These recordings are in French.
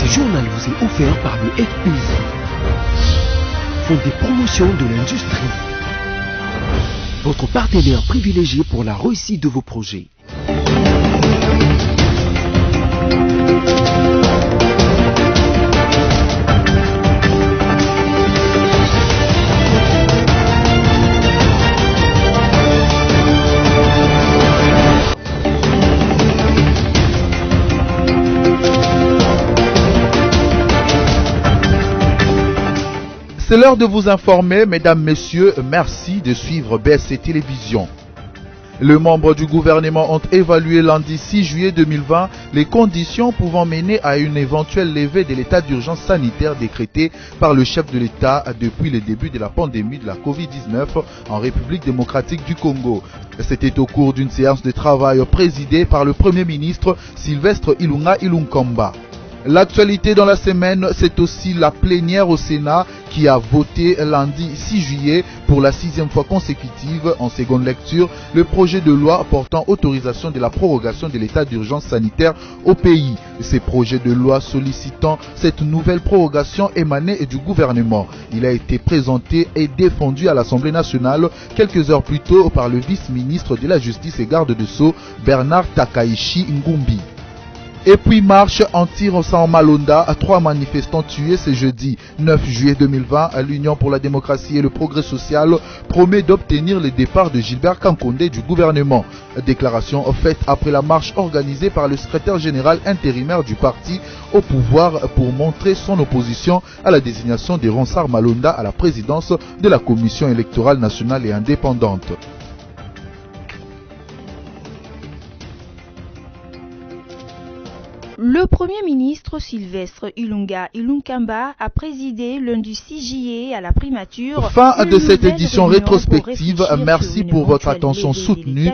journal vous est offert par le FPI, Fonds des promotions de l'industrie, votre partenaire privilégié pour la réussite de vos projets. C'est l'heure de vous informer, mesdames, messieurs, merci de suivre BSC Télévision. Les membres du gouvernement ont évalué lundi 6 juillet 2020 les conditions pouvant mener à une éventuelle levée de l'état d'urgence sanitaire décrété par le chef de l'État depuis le début de la pandémie de la Covid-19 en République démocratique du Congo. C'était au cours d'une séance de travail présidée par le Premier ministre Sylvestre Ilunga Ilunkamba. L'actualité dans la semaine, c'est aussi la plénière au Sénat qui a voté lundi 6 juillet pour la 6e fois consécutive en seconde lecture le projet de loi portant autorisation de la prorogation de l'état d'urgence sanitaire au pays. Ces projets de loi sollicitant cette nouvelle prorogation émanait du gouvernement. Il a été présenté et défendu à l'Assemblée nationale quelques heures plus tôt par le vice-ministre de la Justice et garde de Sceaux, Bernard Takaichi Ngumbi. Et puis marche en tir au San Malonda à 3 manifestants tués ce jeudi 9 juillet 2020 à l'Union pour la démocratie et le progrès social promet d'obtenir le départ de Gilbert Kankonde du gouvernement. Déclaration faite après la marche organisée par le secrétaire général intérimaire du parti au pouvoir pour montrer son opposition à la désignation de Ronsard Malonda à la présidence de la Commission électorale nationale et indépendante. Le Premier ministre Sylvestre Ilunga Ilunkamba a présidé lundi 6 juillet à la primature. Fin de cette édition rétrospective. Merci pour votre attention soutenue.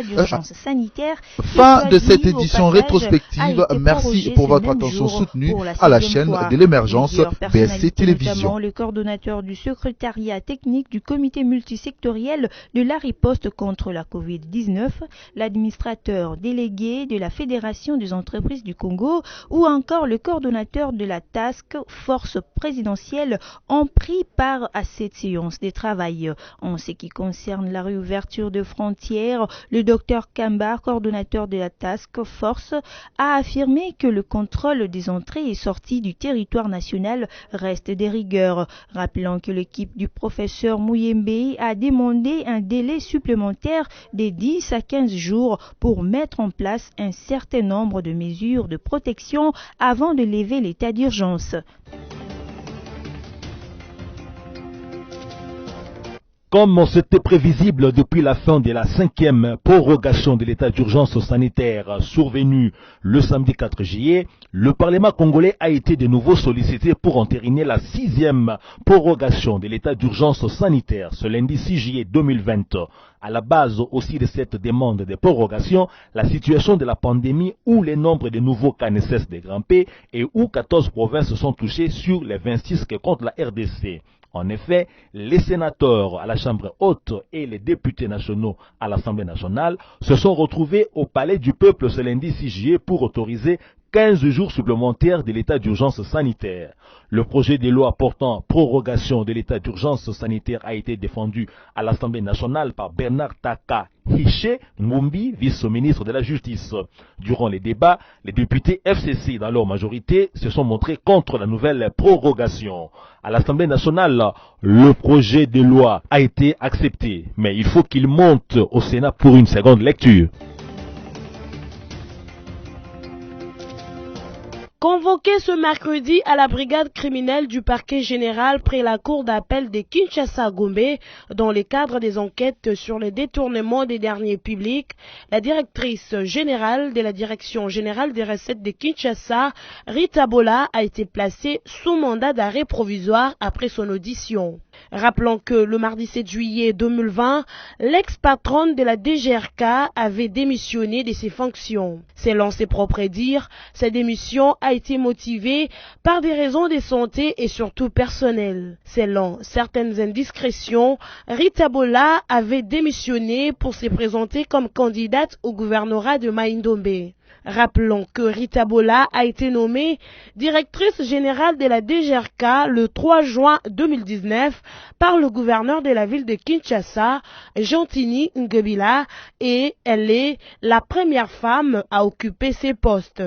Fin de cette édition rétrospective. Merci pour votre attention soutenue à la chaîne de l'émergence BSC Télévision. Le coordonnateur du secrétariat technique du comité multisectoriel de la riposte contre la Covid-19, l'administrateur délégué de la Fédération des entreprises du Congo, ou encore le coordonnateur de la task force présidentielle ont pris part à cette séance de travail. En ce qui concerne la réouverture de frontières, le Dr Kamba, coordonnateur de la task force, a affirmé que le contrôle des entrées et sorties du territoire national reste de rigueur, rappelant que l'équipe du professeur Mouyembe a demandé un délai supplémentaire de 10 à 15 jours pour mettre en place un certain nombre de mesures de protection avant de lever l'état d'urgence. Comme c'était prévisible depuis la fin de la 5e prorogation de l'état d'urgence sanitaire survenue le samedi 4 juillet, le Parlement congolais a été de nouveau sollicité pour entériner la 6e prorogation de l'état d'urgence sanitaire ce lundi 6 juillet 2020. À la base aussi de cette demande de prorogation, la situation de la pandémie où le nombre de nouveaux cas ne cesse de grimper et où 14 provinces sont touchées sur les 26 que compte la RDC. En effet, les sénateurs à la Chambre haute et les députés nationaux à l'Assemblée nationale se sont retrouvés au Palais du Peuple ce lundi 6 juillet pour autoriser 15 jours supplémentaires de l'état d'urgence sanitaire. Le projet de loi portant prorogation de l'état d'urgence sanitaire a été défendu à l'Assemblée nationale par Bernard Takaichi Ngumbi, vice-ministre de la Justice. Durant les débats, les députés FCC dans leur majorité se sont montrés contre la nouvelle prorogation. À l'Assemblée nationale, le projet de loi a été accepté, mais il faut qu'il monte au Sénat pour une seconde lecture. Convoqué ce mercredi à la brigade criminelle du parquet général près la cour d'appel de Kinshasa-Gombe, dans le cadre des enquêtes sur le détournement des deniers publics, la directrice générale de la Direction générale des recettes de Kinshasa, Rita Bola, a été placée sous mandat d'arrêt provisoire après son audition. Rappelons que le mardi 7 juillet 2020, l'ex-patronne de la DGRK avait démissionné de ses fonctions. Selon ses propres dires, cette démission a été motivée par des raisons de santé et surtout personnelles. Selon certaines indiscrétions, Rita Bola avait démissionné pour se présenter comme candidate au gouvernorat de Mai-Ndombe. Rappelons que Rita Bola a été nommée directrice générale de la DGRK le 3 juin 2019 par le gouverneur de la ville de Kinshasa, Jantini Ngebila, et elle est la première femme à occuper ces postes.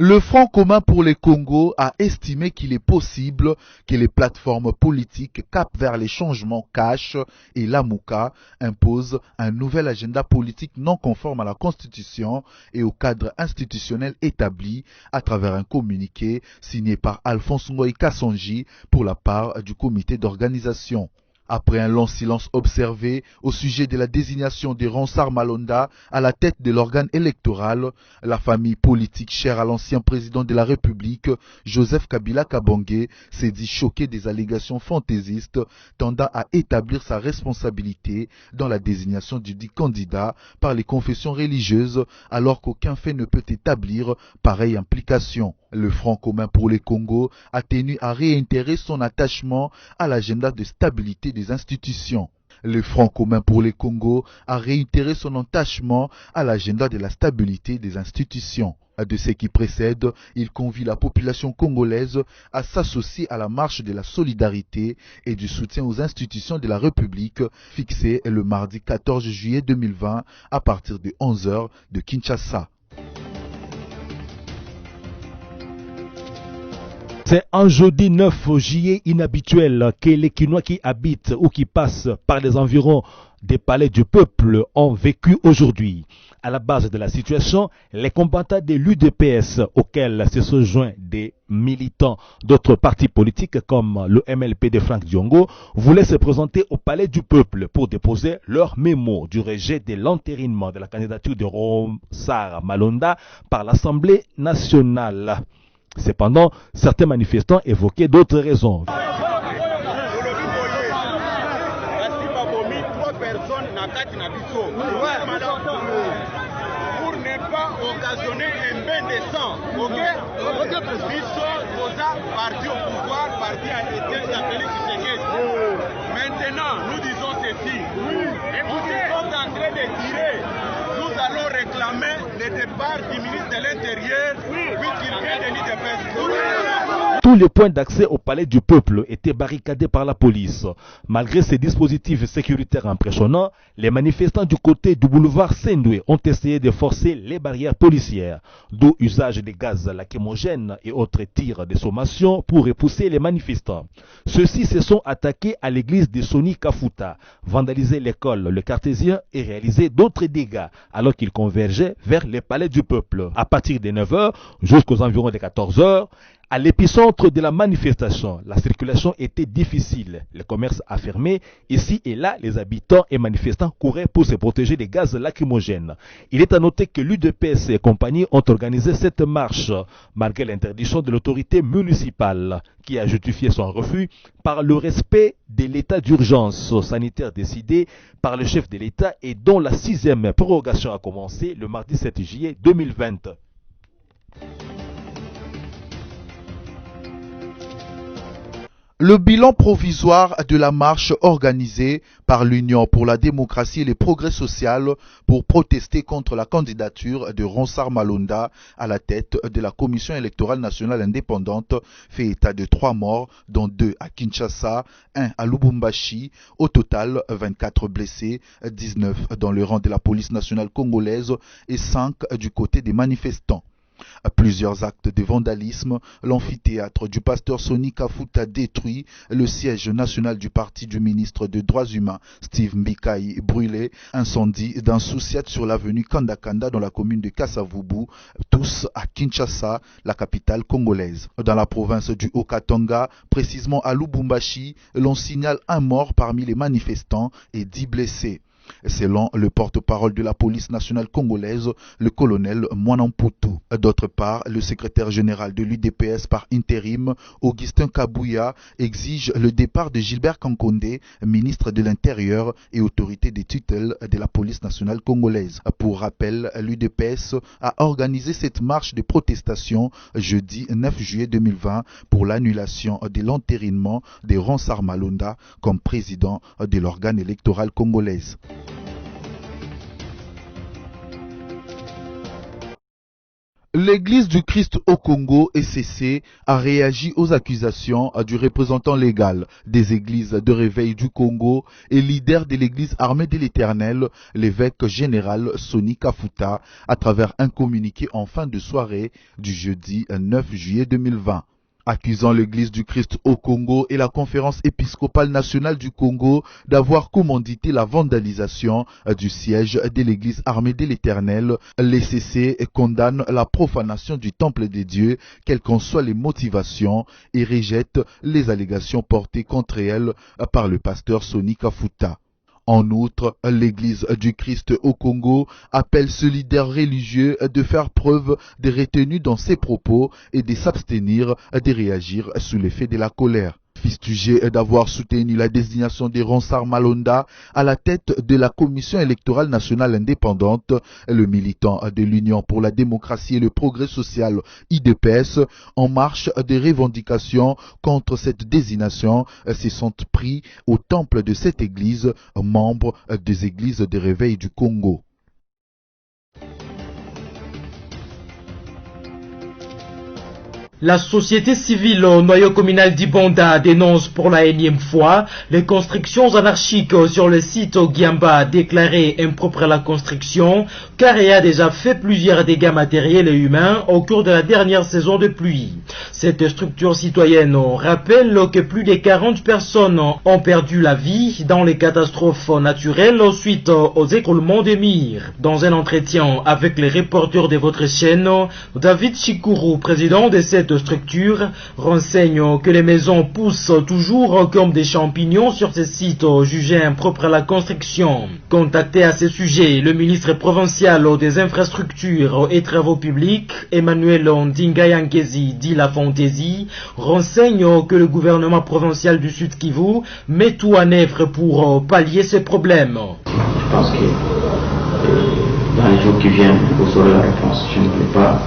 Le Front commun pour les Congo a estimé qu'il est possible que les plateformes politiques capent vers les changements Cash et Lamuka imposent un nouvel agenda politique non conforme à la Constitution et au cadre institutionnel établi à travers un communiqué signé par Alphonse Ngoï Kassonji pour la part du comité d'organisation. Après un long silence observé au sujet de la désignation de Ronsard Malonda à la tête de l'organe électoral, la famille politique chère à l'ancien président de la République, Joseph Kabila Kabange, s'est dit choqué des allégations fantaisistes tendant à établir sa responsabilité dans la désignation du dit candidat par les confessions religieuses, alors qu'aucun fait ne peut établir pareille implication. Le Front commun pour les Congo a tenu à réitérer son attachement à l'agenda de stabilité des institutions. Le Front commun pour les Congo a réitéré son attachement à l'agenda de la stabilité des institutions. De ce qui précède, il convie la population congolaise à s'associer à la marche de la solidarité et du soutien aux institutions de la République fixée le mardi 14 juillet 2020 à partir de 11h de Kinshasa. C'est un jeudi 9 juillet inhabituel que les Kinois qui habitent ou qui passent par les environs des palais du peuple ont vécu aujourd'hui. À la base de la situation, les combattants de l'UDPS, auxquels se sont joints des militants d'autres partis politiques comme le MLP de Franck Diongo, voulaient se présenter au palais du peuple pour déposer leur mémo du rejet de l'entérinement de la candidature de Ronsard Malonda par l'Assemblée nationale. Cependant, certains manifestants évoquaient d'autres raisons. Pour ne pas occasionner un bain de sang, parti au pouvoir, parti à été appelé Tshisekedi. Maintenant, nous disons ceci. Écoutez, nous sommes en train de tirer. Nous allons réclamer le départ du ministre de l'Intérieur, puisqu'il vient de l'UDPS. Tous les points d'accès au palais du peuple étaient barricadés par la police. Malgré ces dispositifs sécuritaires impressionnants, les manifestants du côté du boulevard Sendoué ont essayé de forcer les barrières policières, d'où usage des gaz lacrymogènes et autres tirs de sommation pour repousser les manifestants. Ceux-ci se sont attaqués à l'église de Soni Kafuta, vandalisé l'école Le Cartésien et réalisé d'autres dégâts alors qu'ils convergeaient vers le palais du peuple. À partir de 9h jusqu'aux environs de 14h, à l'épicentre de la manifestation, la circulation était difficile. Le commerce a fermé. Ici et là, les habitants et manifestants couraient pour se protéger des gaz lacrymogènes. Il est à noter que l'UDPS et compagnie ont organisé cette marche, malgré l'interdiction de l'autorité municipale, qui a justifié son refus par le respect de l'état d'urgence sanitaire décidé par le chef de l'État et dont la 6e prorogation a commencé le mardi 7 juillet 2020. Le bilan provisoire de la marche organisée par l'Union pour la démocratie et le progrès social pour protester contre la candidature de Ronsard Malonda à la tête de la Commission électorale nationale indépendante fait état de 3 morts, dont 2 à Kinshasa, 1 à Lubumbashi. Au total, 24 blessés, 19 dans le rang de la police nationale congolaise et 5 du côté des manifestants. Plusieurs actes de vandalisme, l'amphithéâtre du pasteur Soni Kafuta détruit, le siège national du parti du ministre des Droits humains Steve Mbikai brûlé, incendie d'un sous-siat sur l'avenue Kandakanda dans la commune de Kasavubu, tous à Kinshasa, la capitale congolaise. Dans la province du Haut-Katanga, précisément à Lubumbashi, l'on signale un mort parmi les manifestants et 10 blessés. Selon le porte-parole de la police nationale congolaise, le colonel Mwanamputu. D'autre part, le secrétaire général de l'UDPS par intérim, Augustin Kabouya, exige le départ de Gilbert Kankonde, ministre de l'Intérieur et autorité des tutelles de la police nationale congolaise. Pour rappel, l'UDPS a organisé cette marche de protestation jeudi 9 juillet 2020 pour l'annulation de l'entérinement de Ronsard Malonda comme président de l'organe électoral congolaise. L'Église du Christ au Congo, ECC, a réagi aux accusations du représentant légal des églises de réveil du Congo et leader de l'Église armée de l'Éternel, l'évêque général Sonny Kafuta, à travers un communiqué en fin de soirée du jeudi 9 juillet 2020. Accusant l'Église du Christ au Congo et la Conférence épiscopale nationale du Congo d'avoir commandité la vandalisation du siège de l'Église armée de l'Éternel, l'ECC condamne la profanation du temple des dieux, quelles qu'en soient les motivations, et rejette les allégations portées contre elle par le pasteur Sonny Kafuta. En outre, l'Église du Christ au Congo appelle ce leader religieux de faire preuve de retenue dans ses propos et de s'abstenir de réagir sous l'effet de la colère. Fustigé d'avoir soutenu la désignation de Ronsard Malonda à la tête de la Commission électorale nationale indépendante, le militant de l'Union pour la démocratie et le progrès social IDPS, en marche des revendications contre cette désignation, se sont pris au temple de cette église, membre des églises de réveil du Congo. La société civile au noyau communal d'Ibonda dénonce pour la énième fois les constructions anarchiques sur le site Giamba déclaré impropre à la construction car il a déjà fait plusieurs dégâts matériels et humains au cours de la dernière saison de pluie. Cette structure citoyenne rappelle que plus de 40 personnes ont perdu la vie dans les catastrophes naturelles suite aux écroulements des murs. Dans un entretien avec les reporters de votre chaîne, David Chikuru, président de cette structure, renseigne que les maisons poussent toujours comme des champignons sur ces sites jugés impropres à la construction. Contacté à ce sujet, le ministre provincial des infrastructures et travaux publics, Emmanuel Ndingayangezi dit la fantaisie, renseigne que le gouvernement provincial du Sud Kivu met tout en œuvre pour pallier ces problèmes. Je pense que dans les jours qui viennent, vous aurez la réponse. Je ne peux pas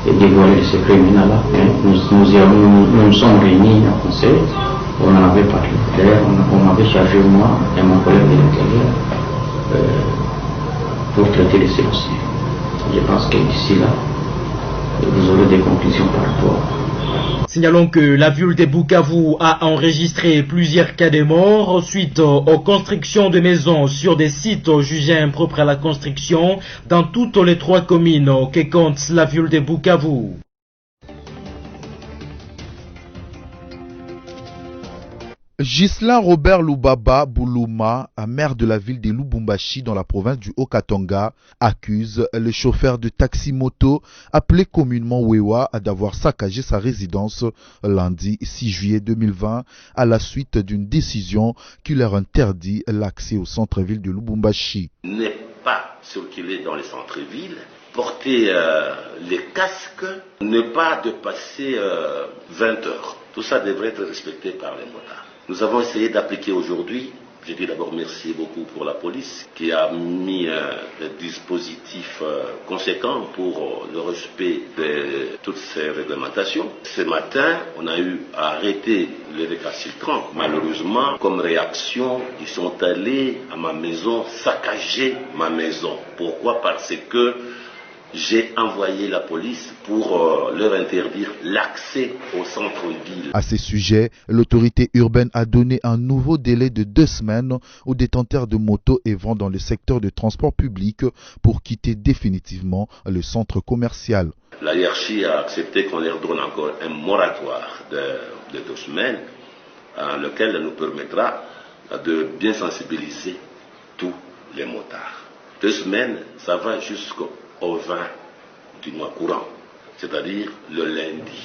dévoiler le secret là. Nous sommes réunis en conseil, on en avait parlé clair, on m'avait chargé moi et mon collègue de l'intérieur pour traiter de ces dossiers. Je pense que d'ici là, vous aurez des conclusions par rapport. Signalons que la ville de Bukavu a enregistré plusieurs cas de mort suite aux constructions de maisons sur des sites jugés impropres à la construction dans toutes les 3 communes que compte la ville de Bukavu. Ghislain Robert Lubaba Boulouma, maire de la ville de Lubumbashi dans la province du Haut-Katanga, accuse le chauffeur de taxi-moto appelé communément Wewa d'avoir saccagé sa résidence lundi 6 juillet 2020 à la suite d'une décision qui leur interdit l'accès au centre-ville de Lubumbashi. Ne pas circuler dans les centres-villes, porter les casques, ne pas dépasser 20 heures. Tout ça devrait être respecté par les motards. Nous avons essayé d'appliquer aujourd'hui, je dis d'abord merci beaucoup pour la police qui a mis des dispositifs conséquents pour le respect de toutes ces réglementations. Ce matin, on a eu à arrêter les récalcitrants. Malheureusement, comme réaction, ils sont allés à ma maison saccager ma maison. Pourquoi? Parce que j'ai envoyé la police pour leur interdire l'accès au centre-ville. À ce sujet, l'autorité urbaine a donné un nouveau délai de 2 semaines aux détenteurs de motos et vents dans le secteur de transport public pour quitter définitivement le centre commercial. La hiérarchie a accepté qu'on leur donne encore un moratoire de 2 semaines, lequel nous permettra de bien sensibiliser tous les motards. 2 semaines, ça va jusqu'au 20 du mois courant, c'est-à-dire le lundi.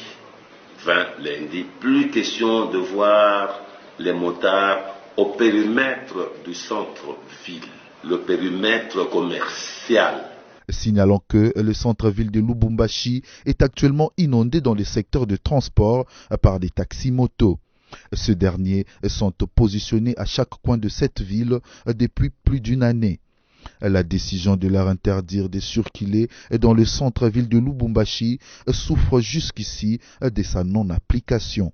20 lundi, plus question de voir les motards au périmètre du centre-ville, le périmètre commercial. Signalant que le centre-ville de Lubumbashi est actuellement inondé dans les secteurs de transport par des taxis-motos. Ces derniers sont positionnés à chaque coin de cette ville depuis plus d'1 année. La décision de leur interdire de circuler dans le centre-ville de Lubumbashi souffre jusqu'ici de sa non-application.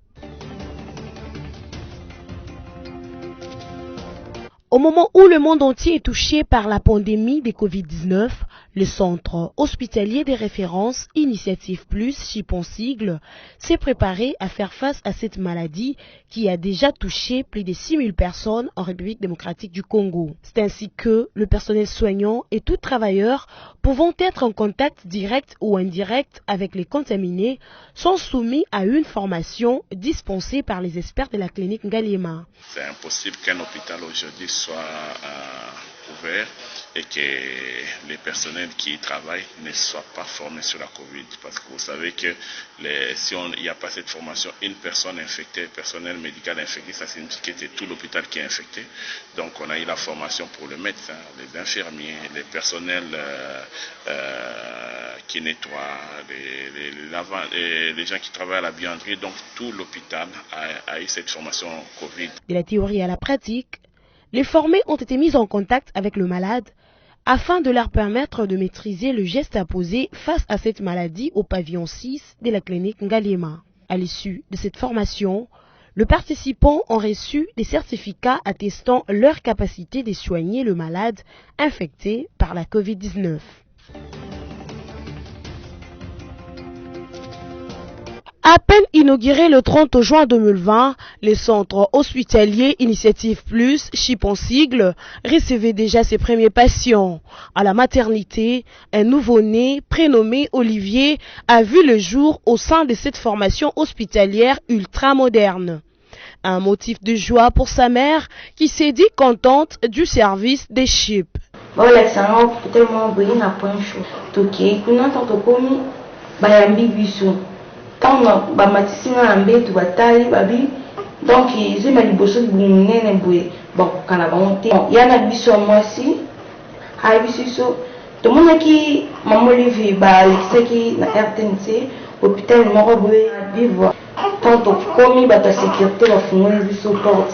Au moment où le monde entier est touché par la pandémie de Covid-19, Le centre hospitalier des références Initiative Plus, Chipon-Sigle, s'est préparé à faire face à cette maladie qui a déjà touché plus de 6000 personnes en République démocratique du Congo. C'est ainsi que le personnel soignant et tout travailleur pouvant être en contact direct ou indirect avec les contaminés sont soumis à une formation dispensée par les experts de la clinique Ngaliema. C'est impossible qu'un hôpital aujourd'hui soit ouvert et que les personnels qui y travaillent ne soient pas formés sur la Covid. Parce que vous savez que si il n'y a pas cette formation, une personne infectée, personnel médical infecté, ça signifie que c'est tout l'hôpital qui est infecté. Donc on a eu la formation pour les médecins, les infirmiers, les personnels qui nettoient, les gens qui travaillent à la buanderie. Donc tout l'hôpital a eu cette formation Covid. De la théorie à la pratique, les formés ont été mis en contact avec le malade afin de leur permettre de maîtriser le geste à poser face à cette maladie au pavillon 6 de la clinique Ngaliema. À l'issue de cette formation, les participants ont reçu des certificats attestant leur capacité de soigner le malade infecté par la Covid-19. À peine inauguré le 30 juin 2020, le centre hospitalier Initiative Plus, Chipon-Sigle, recevait déjà ses premiers patients. À la maternité, un nouveau-né prénommé Olivier a vu le jour au sein de cette formation hospitalière ultra-moderne. Un motif de joie pour sa mère qui s'est dit contente du service des CHIP. Tant ba matisina na mbetu batali babi donc ils ma liboso bunene boué bon kana ba monté yana biso mwasi ha biso to monaki mamolivi ba alexeki na RTNC hôpital moko boué vivre tant komi ba ta sécurité ba fungoli biso porte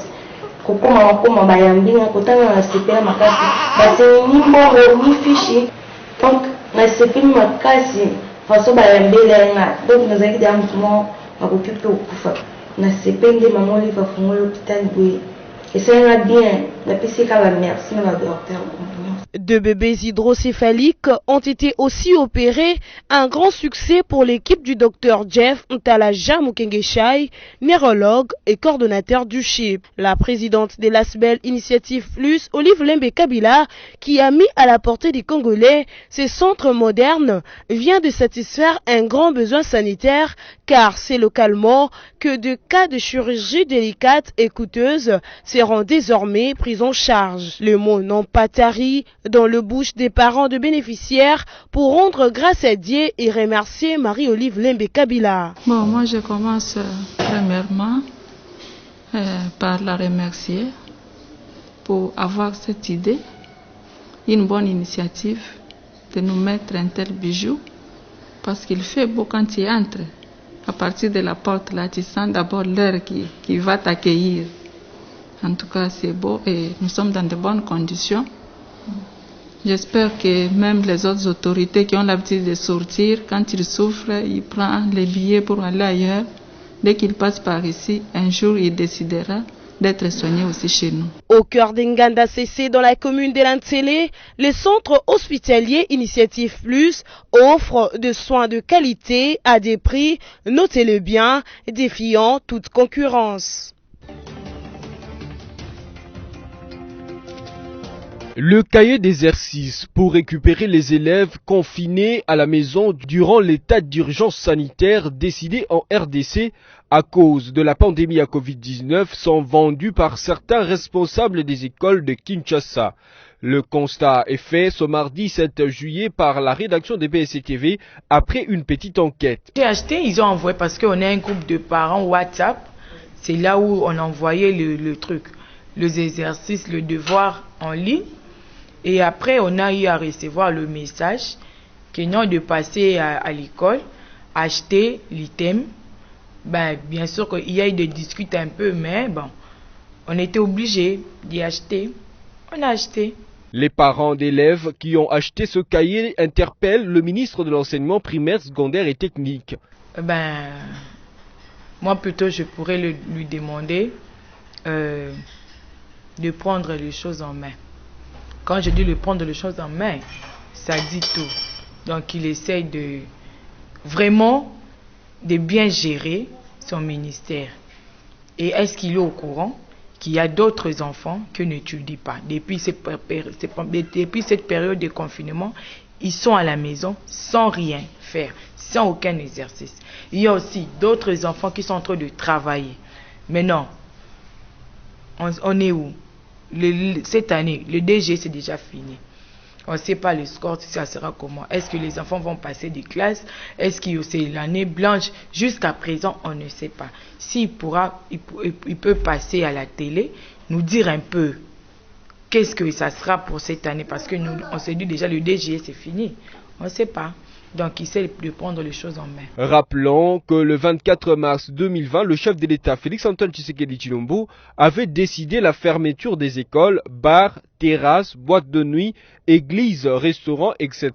kokoma ba yambinga kotanga na sepela makasi ba se ni mo ni fichi donc na sepela makasi façon bayambela nga donc nous avons des amoutements à occuper au kufa na sepende mamoli va fungolo l'hôpital boye et ça ira bien la PC ka la merci na docteur. Deux bébés hydrocéphaliques ont été aussi opérés, un grand succès pour l'équipe du docteur Jeff Ntalaja Mukengeshai, neurologue et coordonnateur du CHIP. La présidente de l'ASBEL Initiative Plus, Olive Lembe Kabila, qui a mis à la portée des Congolais ces centres modernes, vient de satisfaire un grand besoin sanitaire, car c'est localement que de cas de chirurgie délicate et coûteuse seront désormais pris en charge. Le mot non pas tari dans le bouche des parents de bénéficiaires pour rendre grâce à Dieu et remercier Marie-Olive Lembe Kabila. Bon, moi je commence premièrement par la remercier pour avoir cette idée, une bonne initiative de nous mettre un tel bijou, parce qu'il fait beau quand tu entres. À partir de la porte là, tu sens d'abord l'air qui va t'accueillir. En tout cas, c'est beau et nous sommes dans de bonnes conditions. J'espère que même les autres autorités qui ont l'habitude de sortir, quand ils souffrent, ils prennent les billets pour aller ailleurs. Dès qu'ils passent par ici, un jour, il décidera d'être soigné aussi chez nous. Au cœur d'Nganda CC, dans la commune de Lantsele, le centre hospitalier Initiative Plus offre des soins de qualité à des prix, notez-le bien, défiant toute concurrence. Le cahier d'exercice pour récupérer les élèves confinés à la maison durant l'état d'urgence sanitaire décidé en RDC à cause de la pandémie à Covid-19 sont vendus par certains responsables des écoles de Kinshasa. Le constat est fait ce mardi 7 juillet par la rédaction de BSC-TV après une petite enquête. J'ai acheté, ils ont envoyé parce qu'on a un groupe de parents WhatsApp. C'est là où on envoyait le truc, les exercices, le devoir en ligne. Et après, on a eu à recevoir le message qu'ils n'ont de passer à l'école, acheter l'item. Ben, bien sûr qu'il y a eu de discuter un peu, mais bon, on était obligé d'y acheter. On a acheté. Les parents d'élèves qui ont acheté ce cahier interpellent le ministre de l'enseignement primaire, secondaire et technique. Ben, moi plutôt je pourrais lui demander de prendre les choses en main. Quand je dis de prendre les choses en main, ça dit tout. Donc il essaye de vraiment de bien gérer son ministère. Et est-ce qu'il est au courant qu'il y a d'autres enfants qui n'étudient pas? Depuis cette période de confinement, ils sont à la maison sans rien faire, sans aucun exercice. Il y a aussi d'autres enfants qui sont en train de travailler. Mais non, on est où? Cette année, le DG c'est déjà fini. On ne sait pas le score, ça sera comment. Est-ce que les enfants vont passer des classes? Est-ce que c'est l'année blanche? Jusqu'à présent, on ne sait pas. S'il pourra, il peut passer à la télé, nous dire un peu qu'est-ce que ça sera pour cette année. Parce que nous, on s'est dit déjà, le DG, c'est fini. On ne sait pas. Donc, il essaie de prendre les choses en main. Rappelons que le 24 mars 2020, le chef de l'État, Félix-Antoine Tshisekedi Tshilombo, avait décidé la fermeture des écoles, bars, terrasses, boîtes de nuit, églises, restaurants, etc.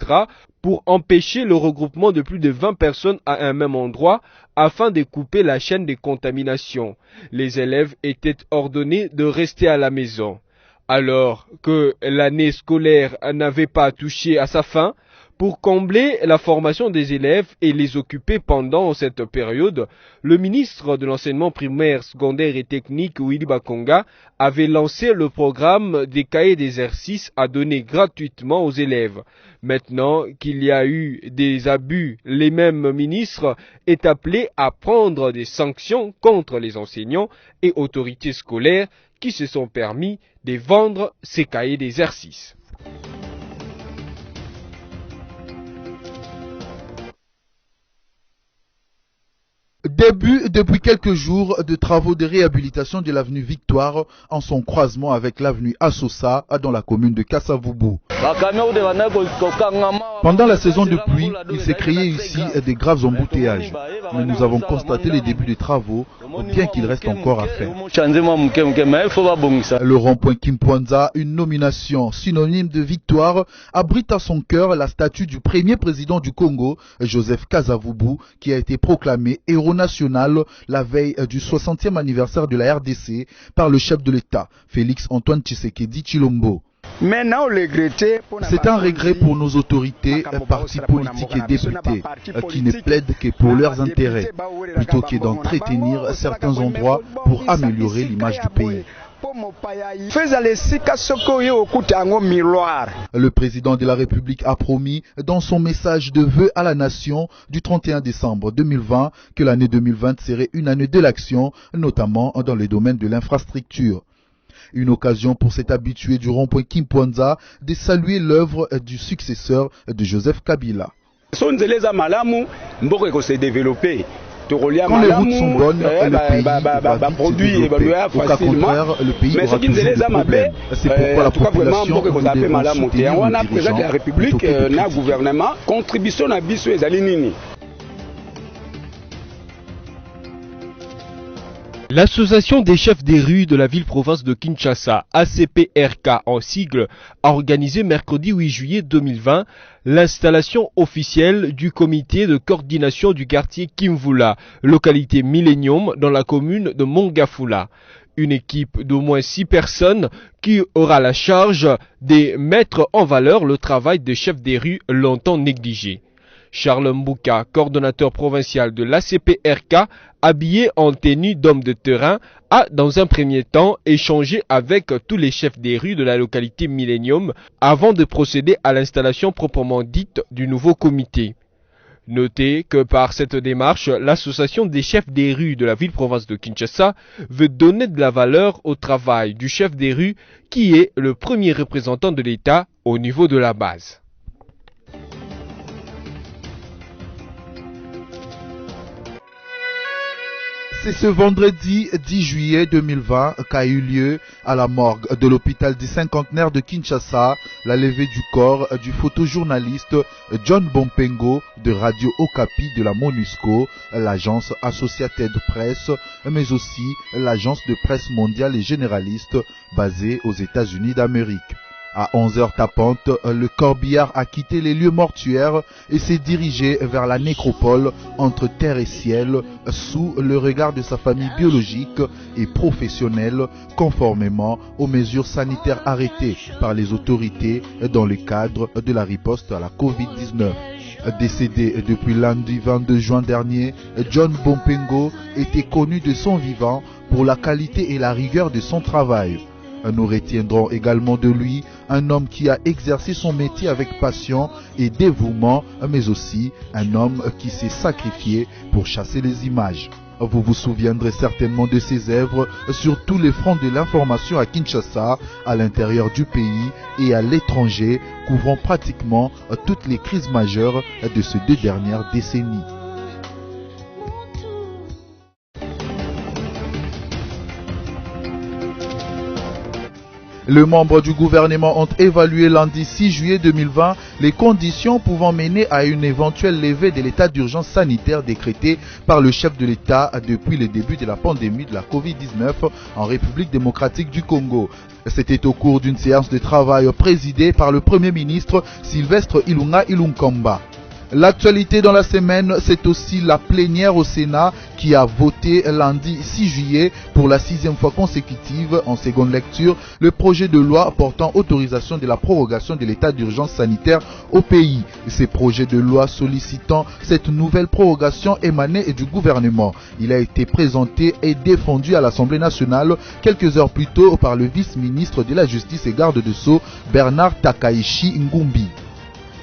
pour empêcher le regroupement de plus de 20 personnes à un même endroit afin de couper la chaîne de contamination. Les élèves étaient ordonnés de rester à la maison. Alors que l'année scolaire n'avait pas touché à sa fin, pour combler la formation des élèves et les occuper pendant cette période, le ministre de l'enseignement primaire, secondaire et technique, Willy Bakonga, avait lancé le programme des cahiers d'exercices à donner gratuitement aux élèves. Maintenant qu'il y a eu des abus, les mêmes ministres est appelé à prendre des sanctions contre les enseignants et autorités scolaires qui se sont permis de vendre ces cahiers d'exercices. Depuis quelques jours, de travaux de réhabilitation de l'avenue Victoire en son croisement avec l'avenue Assosa dans la commune de Kassavubu. Pendant la saison de pluie, il s'est créé ici des graves embouteillages. Mais nous avons constaté les débuts des travaux, bien qu'il reste encore à faire. Le rond-point Kimpwanza, une nomination synonyme de victoire, abrite à son cœur la statue du premier président du Congo, Joseph Kasavubu, qui a été proclamé héros national la veille du 60e anniversaire de la RDC par le chef de l'État, Félix-Antoine Tshisekedi Tshilombo. C'est un regret pour nos autorités, partis politiques et députés, qui ne plaident que pour leurs intérêts, plutôt que d'entretenir certains endroits pour améliorer l'image du pays. Le président de la République a promis dans son message de vœux à la nation du 31 décembre 2020 que l'année 2020 serait une année de l'action, notamment dans le domaine de l'infrastructure. Une occasion pour cet habitué du rond-point Kimpwanza de saluer l'œuvre du successeur de Joseph Kabila. Quand les routes sont bonnes, le pays va vite se développer. Au cas contraire, le pays aura toujours des problèmes. C'est pourquoi la population nous devons soutenir nos dirigeants plutôt que de critiquer. L'association des chefs des rues de la ville-province de Kinshasa, ACPRK en sigle, a organisé mercredi 8 juillet 2020 l'installation officielle du comité de coordination du quartier Kimvula, localité Millennium dans la commune de Mongafula. Une équipe d'au moins 6 personnes qui aura la charge de mettre en valeur le travail des chefs des rues longtemps négligé. Charles Mbouka, coordonnateur provincial de l'ACPRK, habillé en tenue d'homme de terrain, a dans un premier temps échangé avec tous les chefs des rues de la localité Millennium avant de procéder à l'installation proprement dite du nouveau comité. Notez que par cette démarche, l'association des chefs des rues de la ville-province de Kinshasa veut donner de la valeur au travail du chef des rues qui est le premier représentant de l'État au niveau de la base. C'est ce vendredi 10 juillet 2020 qu'a eu lieu à la morgue de l'hôpital du cinquantenaire de Kinshasa la levée du corps du photojournaliste John Bompengo de Radio Okapi de la MONUSCO, l'agence Associated Press, mais aussi l'agence de presse mondiale et généraliste basée aux États-Unis d'Amérique. À 11h tapantes, le corbillard a quitté les lieux mortuaires et s'est dirigé vers la nécropole entre terre et ciel sous le regard de sa famille biologique et professionnelle conformément aux mesures sanitaires arrêtées par les autorités dans le cadre de la riposte à la Covid-19. Décédé depuis lundi 22 juin dernier, John Bompengo était connu de son vivant pour la qualité et la rigueur de son travail. Nous retiendrons également de lui un homme qui a exercé son métier avec passion et dévouement, mais aussi un homme qui s'est sacrifié pour chasser les images. Vous vous souviendrez certainement de ses œuvres sur tous les fronts de l'information à Kinshasa, à l'intérieur du pays et à l'étranger, couvrant pratiquement toutes les crises majeures de ces 2 dernières décennies. Les membres du gouvernement ont évalué lundi 6 juillet 2020 les conditions pouvant mener à une éventuelle levée de l'état d'urgence sanitaire décrété par le chef de l'État depuis le début de la pandémie de la Covid-19 en République démocratique du Congo. C'était au cours d'une séance de travail présidée par le Premier ministre Sylvestre Ilunga Ilunkamba. L'actualité dans la semaine, c'est aussi la plénière au Sénat qui a voté lundi 6 juillet pour la 6e fois consécutive en seconde lecture le projet de loi portant autorisation de la prorogation de l'état d'urgence sanitaire au pays. Ces projets de loi sollicitant cette nouvelle prorogation émanait du gouvernement. Il a été présenté et défendu à l'Assemblée nationale quelques heures plus tôt par le vice-ministre de la Justice et garde de Sceaux, Bernard Takaichi Ngumbi.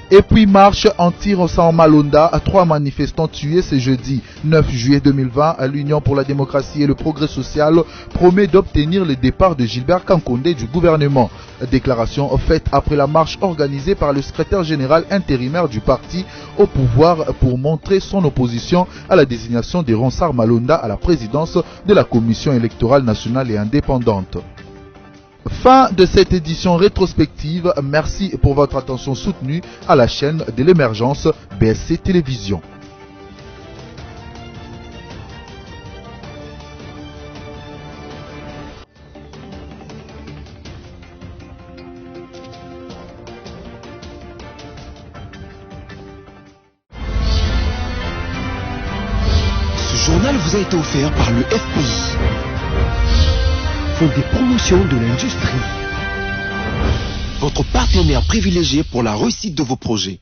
Et puis marche en tir au sang Malonda à 3 manifestants tués ce jeudi 9 juillet 2020 à l'Union pour la démocratie et le progrès social promet d'obtenir le départ de Gilbert Kankonde du gouvernement. Déclaration faite après la marche organisée par le secrétaire général intérimaire du parti au pouvoir pour montrer son opposition à la désignation de Ronsard Malonda à la présidence de la Commission électorale nationale et indépendante. Fin de cette édition rétrospective. Merci pour votre attention soutenue à la chaîne de l'émergence BSC Télévision. Ce journal vous a été offert par le FPI. Fonds des promotions de l'industrie. Votre partenaire privilégié pour la réussite de vos projets.